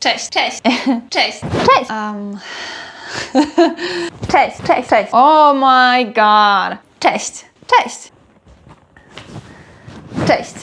Cześć, cześć, cześć, cześć. Cześć, cześć, cześć. Oh my god. Cześć, cześć. Cześć.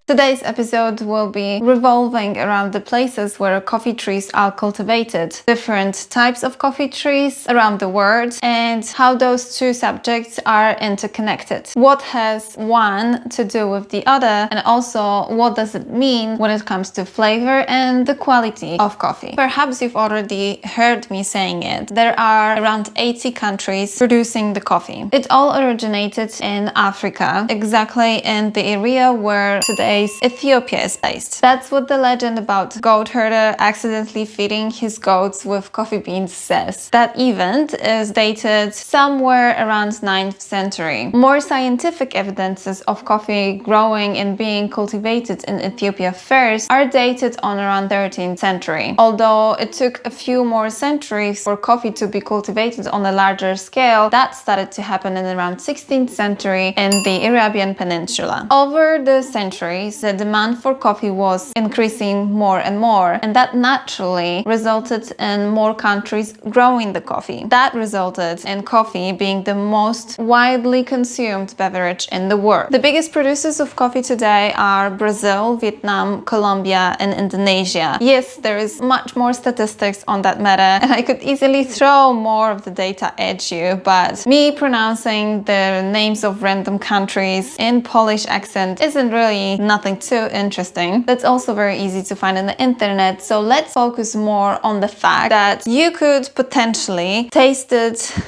Today's episode will be revolving around the places where coffee trees are cultivated, different types of coffee trees around the world, and how those two subjects are interconnected. What has one to do with the other, and also what does it mean when it comes to flavor and the quality of coffee. Perhaps you've already heard me saying it. There are around 80 countries producing the coffee. It all originated in Africa, exactly in the area where today Ethiopia is based. That's what the legend about goat herder accidentally feeding his goats with coffee beans says. That event is dated somewhere around 9th century. More scientific evidences of coffee growing and being cultivated in Ethiopia first are dated on around 13th century. Although it took a few more centuries for coffee to be cultivated on a larger scale, that started to happen in around 16th century in the Arabian Peninsula. Over the centuries, the demand for coffee was increasing more and more, and that naturally resulted in more countries growing the coffee. That resulted in coffee being the most widely consumed beverage in the world. The biggest producers of coffee today are Brazil, Vietnam, Colombia, and Indonesia. Yes, there is much more statistics on that matter, and I could easily throw more of the data at you, but me pronouncing the names of random countries in Polish accent isn't really nothing too interesting. That's also very easy to find on the internet, so let's focus more on the fact that you could potentially taste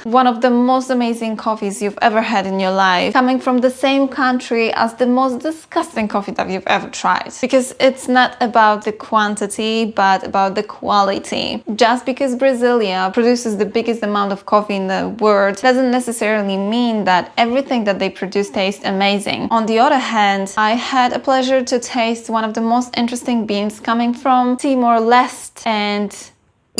one of the most amazing coffees you've ever had in your life coming from the same country as the most disgusting coffee that you've ever tried, because it's not about the quantity but about the quality. Just because Brasilia produces the biggest amount of coffee in the world doesn't necessarily mean that everything that they produce tastes amazing. On the other hand, I had a pleasure to taste one of the most interesting beans coming from Timor-Leste, and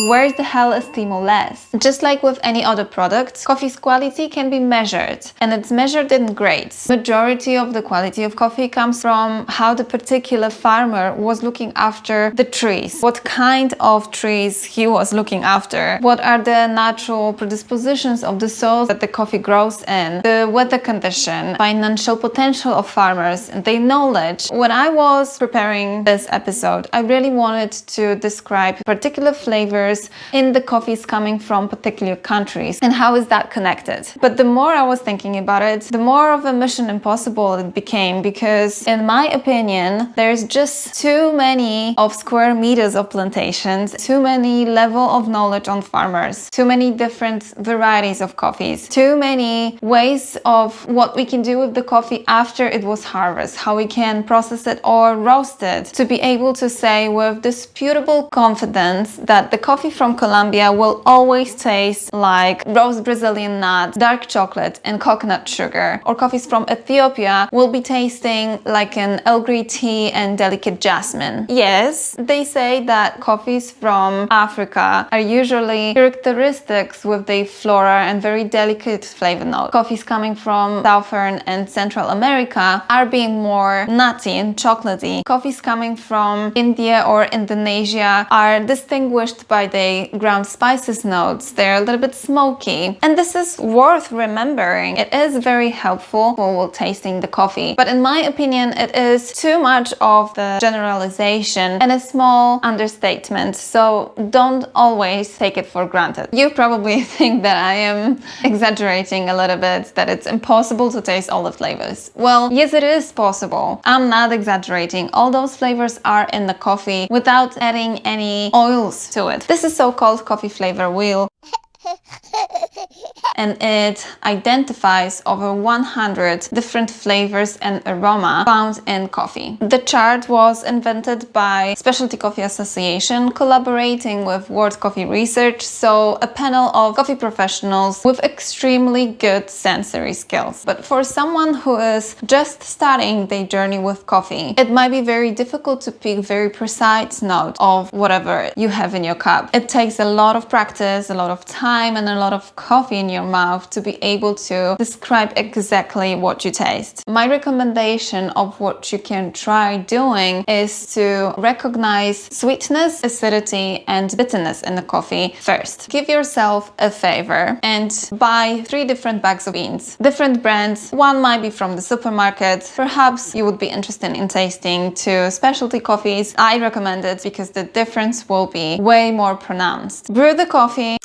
where the hell is Timor-Leste? Just like with any other product, coffee's quality can be measured, and it's measured in grades. Majority of the quality of coffee comes from how the particular farmer was looking after the trees, what kind of trees he was looking after, what are the natural predispositions of the soil that the coffee grows in, the weather condition, financial potential of farmers, and their knowledge. When I was preparing this episode, I really wanted to describe particular flavors in the coffees coming from particular countries and how is that connected. But the more I was thinking about it, the more of a mission impossible it became, because in my opinion there's just too many of square meters of plantations, too many level of knowledge on farmers, too many different varieties of coffees, too many ways of what we can do with the coffee after it was harvested, how we can process it or roast it, to be able to say with disputable confidence that the coffee from Colombia will always taste like roast Brazilian nuts, dark chocolate, and coconut sugar. Or coffees from Ethiopia will be tasting like an Earl Grey tea and delicate jasmine. Yes, they say that coffees from Africa are usually characteristics with their flora and very delicate flavor note. Coffees coming from Southern and Central America are being more nutty and chocolatey. Coffees coming from India or Indonesia are distinguished by the ground spices notes. They're a little bit smoky, and this is worth remembering. It is very helpful while tasting the coffee, but in my opinion it is too much of the generalization and a small understatement, so don't always take it for granted. You probably think that I am exaggerating a little bit, that it's impossible to taste all the flavors. Well, yes, it is possible. I'm not exaggerating. All those flavors are in the coffee without adding any oils to it. This is so-called coffee flavor wheel. And it identifies over 100 different flavors and aroma found in coffee. The chart was invented by Specialty Coffee Association collaborating with World Coffee Research, so a panel of coffee professionals with extremely good sensory skills. But for someone who is just starting their journey with coffee, it might be very difficult to pick very precise note of whatever you have in your cup. It takes a lot of practice, a lot of time, and a lot of coffee in your mouth to be able to describe exactly what you taste. My recommendation of what you can try doing is to recognize sweetness, acidity, and bitterness in the coffee first. Give yourself a favor and buy 3 different bags of beans. Different brands. One might be from the supermarket. Perhaps you would be interested in tasting 2 specialty coffees. I recommend it because the difference will be way more pronounced. Brew the coffee.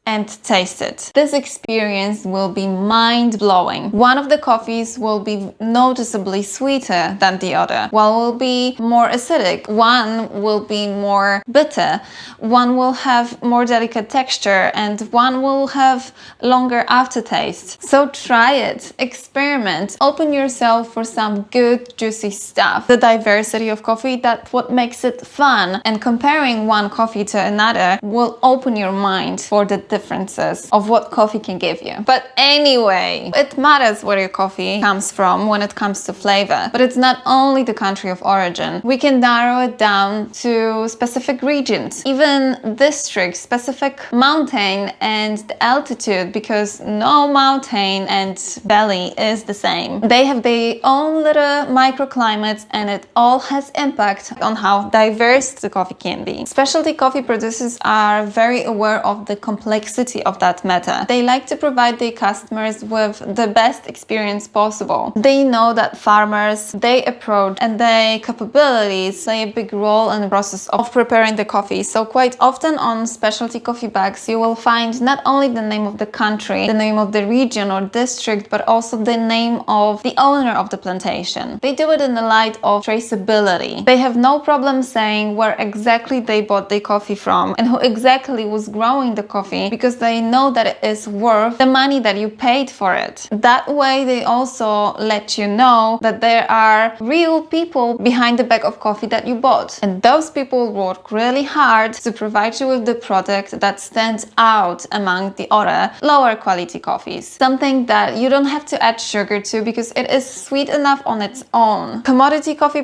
And taste it. This experience will be mind-blowing. One of the coffees will be noticeably sweeter than the other. One will be more acidic, one will be more bitter, one will have more delicate texture, and one will have longer aftertaste. So try it, experiment, open yourself for some good juicy stuff. The diversity of coffee, that's what makes it fun, and comparing one coffee to another will open your mind for the differences of what coffee can give you. But anyway, it matters where your coffee comes from when it comes to flavor. But it's not only the country of origin. We can narrow it down to specific regions, even districts, specific mountain and the altitude, because no mountain and valley is the same. They have their own little microclimates, and it all has impact on how diverse the coffee can be. Specialty coffee producers are very aware of the complexity of that matter. They like to provide their customers with the best experience possible. They know that farmers, their approach and their capabilities play a big role in the process of preparing the coffee. So quite often on specialty coffee bags, you will find not only the name of the country, the name of the region or district, but also the name of the owner of the plantation. They do it in the light of traceability. They have no problem saying where exactly they bought their coffee from and who exactly was growing the coffee, because they know that it is worth the money that you paid for it. That way they also let you know that there are real people behind the bag of coffee that you bought, and those people work really hard to provide you with the product that stands out among the other lower quality coffees. Something that you don't have to add sugar to because it is sweet enough on its own. Commodity coffee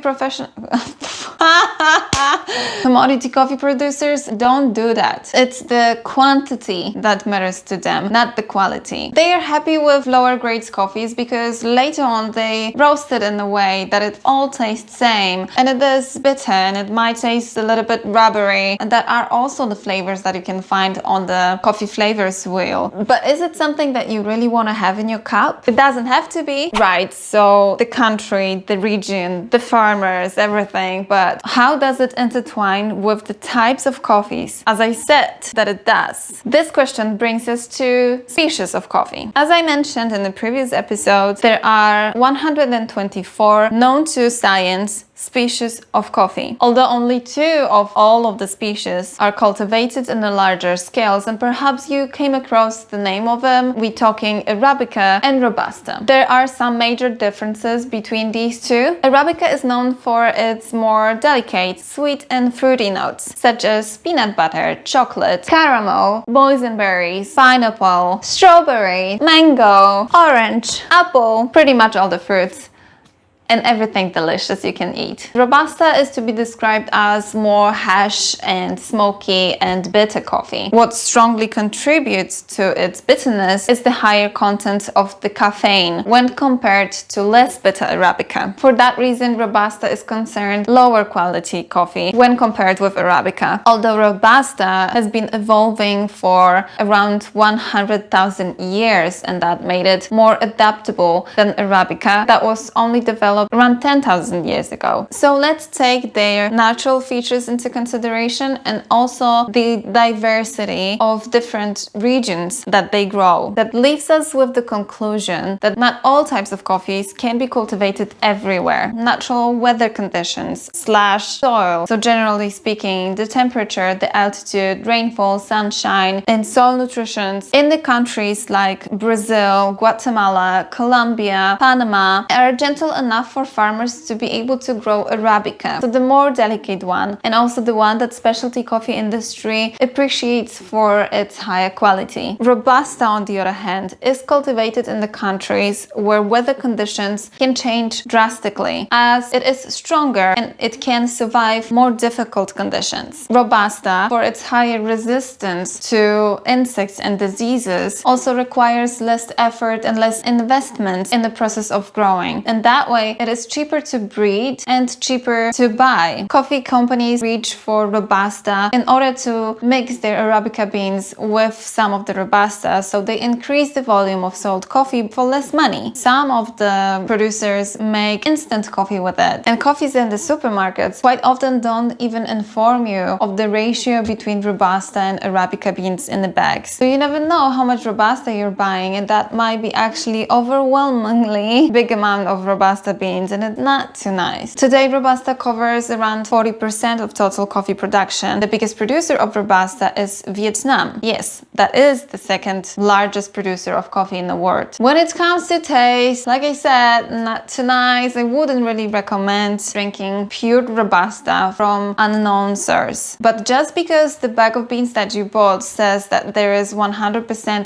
Commodity coffee producers don't do that. It's the quantity that matters to them, not the quality. They are happy with lower grades coffees because later on they roast it in a way that it all tastes same, and it is bitter and it might taste a little bit rubbery, and that are also the flavors that you can find on the coffee flavors wheel. But is it something that you really want to have in your cup? It doesn't have to be. Right, so the country, the region, the farmers, everything, but how does it intertwine with the types of coffees? As I said that it does. This question brings us to species of coffee. As I mentioned in the previous episode, there are 124 known to science species of coffee. Although only 2 of all of the species are cultivated in the larger scales, and perhaps you came across the name of them, we're talking Arabica and Robusta. There are some major differences between these 2. Arabica is known for its more delicate, sweet and fruity notes, such as peanut butter, chocolate, caramel, boysenberries, pineapple, strawberry, mango, orange, apple, pretty much all the fruits and everything delicious you can eat. Robusta is to be described as more harsh and smoky and bitter coffee. What strongly contributes to its bitterness is the higher content of the caffeine when compared to less bitter Arabica. For that reason, Robusta is considered lower quality coffee when compared with Arabica. Although Robusta has been evolving for around 100,000 years, and that made it more adaptable than Arabica that was only developed around 10,000 years ago. So let's take their natural features into consideration and also the diversity of different regions that they grow. That leaves us with the conclusion that not all types of coffees can be cultivated everywhere. Natural weather conditions / soil. So generally speaking, the temperature, the altitude, rainfall, sunshine, and soil nutrition in the countries like Brazil, Guatemala, Colombia, Panama are gentle enough enough for farmers to be able to grow Arabica, so the more delicate one, and also the one that specialty coffee industry appreciates for its higher quality. Robusta, on the other hand, is cultivated in the countries where weather conditions can change drastically, as it is stronger and it can survive more difficult conditions. Robusta, for its higher resistance to insects and diseases, also requires less effort and less investment in the process of growing, and that way it is cheaper to breed and cheaper to buy. Coffee companies reach for Robusta in order to mix their Arabica beans with some of the Robusta, so they increase the volume of sold coffee for less money. Some of the producers make instant coffee with it, and coffees in the supermarkets quite often don't even inform you of the ratio between Robusta and Arabica beans in the bags. So you never know how much Robusta you're buying, and that might be actually overwhelmingly big amount of Robusta beans, and it's not too nice. Today, Robusta covers around 40% of total coffee production. The biggest producer of Robusta is Vietnam. Yes, that is the second largest producer of coffee in the world. When it comes to taste, like I said, not too nice. I wouldn't really recommend drinking pure Robusta from unknown source. But just because the bag of beans that you bought says that there is 100%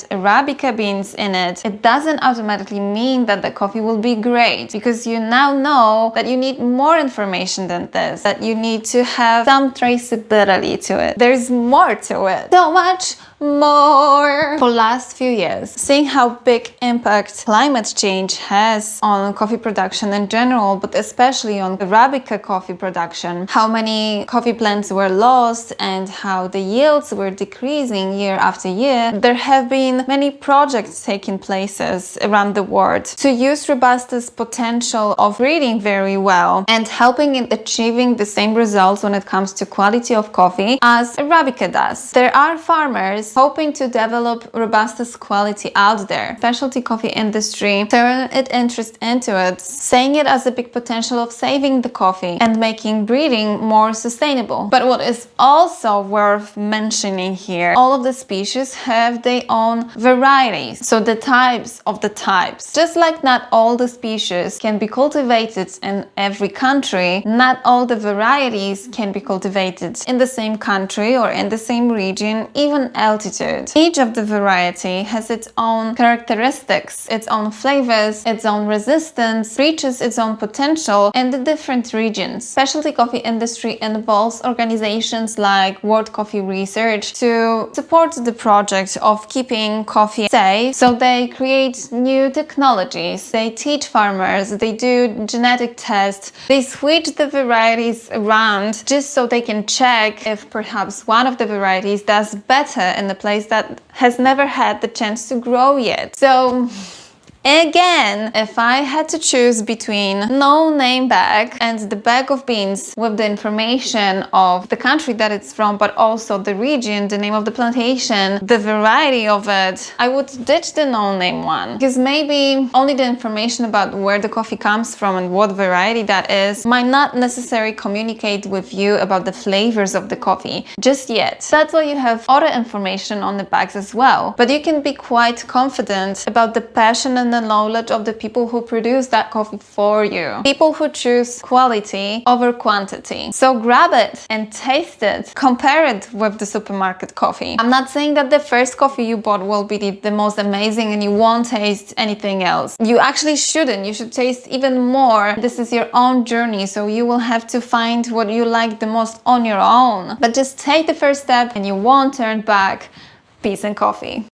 Arabica beans in it, it doesn't automatically mean that the coffee will be great, because you now know that you need more information than this, that you need to have some traceability to it. There's more to it. So much more. For last few years, seeing how big impact climate change has on coffee production in general, but especially on Arabica coffee production, how many coffee plants were lost and how the yields were decreasing year after year, there have been many projects taking places around the world to use Robusta's potential of breeding very well and helping in achieving the same results when it comes to quality of coffee as Arabica does. There are farmers hoping to develop Robusta's quality out there. Specialty coffee industry turn its interest into it, saying it as a big potential of saving the coffee and making breeding more sustainable. But what is also worth mentioning here, all of the species have their own varieties, so the types of the types. Just like not all the species can be cultivated in every country, not all the varieties can be cultivated in the same country or in the same region, even altitude. Each of the variety has its own characteristics, its own flavors, its own resistance, reaches its own potential in the different regions. Specialty coffee industry involves organizations like World Coffee Research to support the project of keeping coffee safe, so they create new technologies, they teach farmers, they do genetic tests, they switch the varieties around just so they can check if perhaps one of the varieties does better in the place that has never had the chance to grow yet. So again, if I had to choose between no-name bag and the bag of beans with the information of the country that it's from, but also the region, the name of the plantation, the variety of it, I would ditch the no-name one, because maybe only the information about where the coffee comes from and what variety that is might not necessarily communicate with you about the flavors of the coffee just yet. That's why you have other information on the bags as well, but you can be quite confident about the passion and the knowledge of the people who produce that coffee for you. People who choose quality over quantity. So grab it and taste it. Compare it with the supermarket coffee. I'm not saying that the first coffee you bought will be the most amazing and you won't taste anything else. You actually shouldn't. You should taste even more. This is your own journey, so you will have to find what you like the most on your own. But just take the first step and you won't turn back. Peace and coffee.